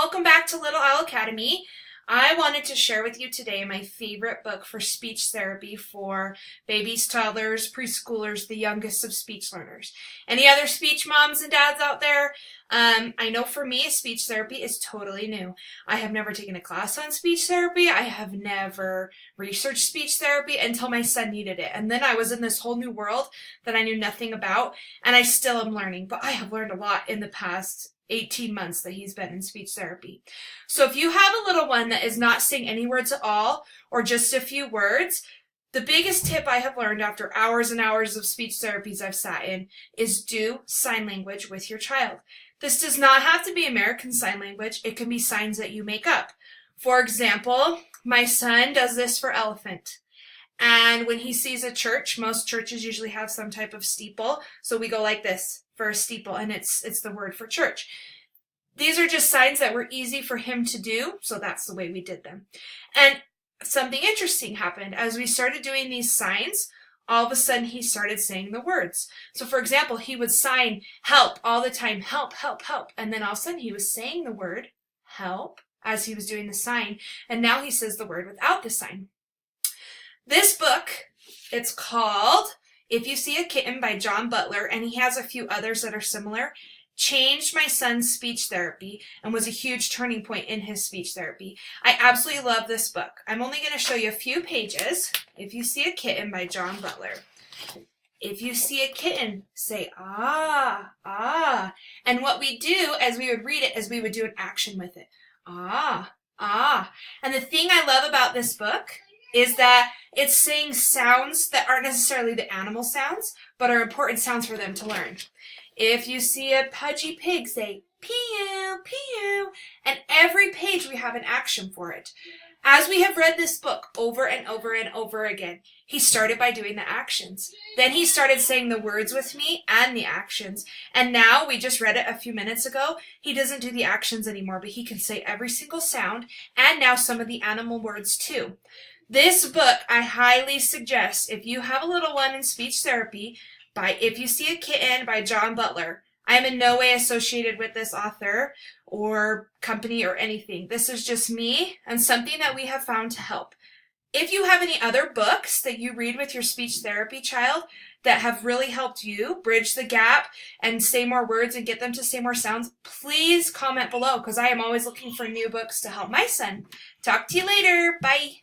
Welcome back to Little Owl Academy. I wanted to share with you today my favorite book for speech therapy for babies, toddlers, preschoolers, the youngest of speech learners. Any other speech moms and dads out there? I know for me, speech therapy is totally new. I have never taken a class on speech therapy. I have never researched speech therapy until my son needed it. And then I was in this whole new world that I knew nothing about, and I still am learning. But I have learned a lot in the past 18 months that he's been in speech therapy. So if you have a little one that is not saying any words at all or just a few words, the biggest tip I have learned after hours and hours of speech therapies I've sat in is do sign language with your child. This does not have to be American Sign Language. It can be signs that you make up. For example, my son does this for elephant. And when he sees a church, most churches usually have some type of steeple. So we go like this for a steeple, and it's the word for church. These are just signs that were easy for him to do, so that's the way we did them. And something interesting happened. As we started doing these signs, all of a sudden he started saying the words. So for example, he would sign help all the time, help, help, help. And then all of a sudden he was saying the word help as he was doing the sign. And now he says the word without the sign. This book, it's called If You See a Kitten by John Butler, and he has a few others that are similar. Changed my son's speech therapy and was a huge turning point in his speech therapy. I absolutely love this book. I'm only going to show you a few pages. If you see a kitten by John Butler. If you see a kitten, say, ah, ah. And what we do as we would read it is we would do an action with it. Ah, ah. And the thing I love about this book is that it's saying sounds that aren't necessarily the animal sounds, but are important sounds for them to learn. If you see a pudgy pig, say, pew, pew. And every page we have an action for it. As we have read this book over and over and over again, he started by doing the actions. Then he started saying the words with me and the actions. And now, we just read it a few minutes ago, he doesn't do the actions anymore, but he can say every single sound and now some of the animal words too. This book, I highly suggest if you have a little one in speech therapy, by If You See a Kitten by John Butler. I am in no way associated with this author or company or anything. This is just me and something that we have found to help. If you have any other books that you read with your speech therapy child that have really helped you bridge the gap and say more words and get them to say more sounds, please comment below because I am always looking for new books to help my son. Talk to you later. Bye.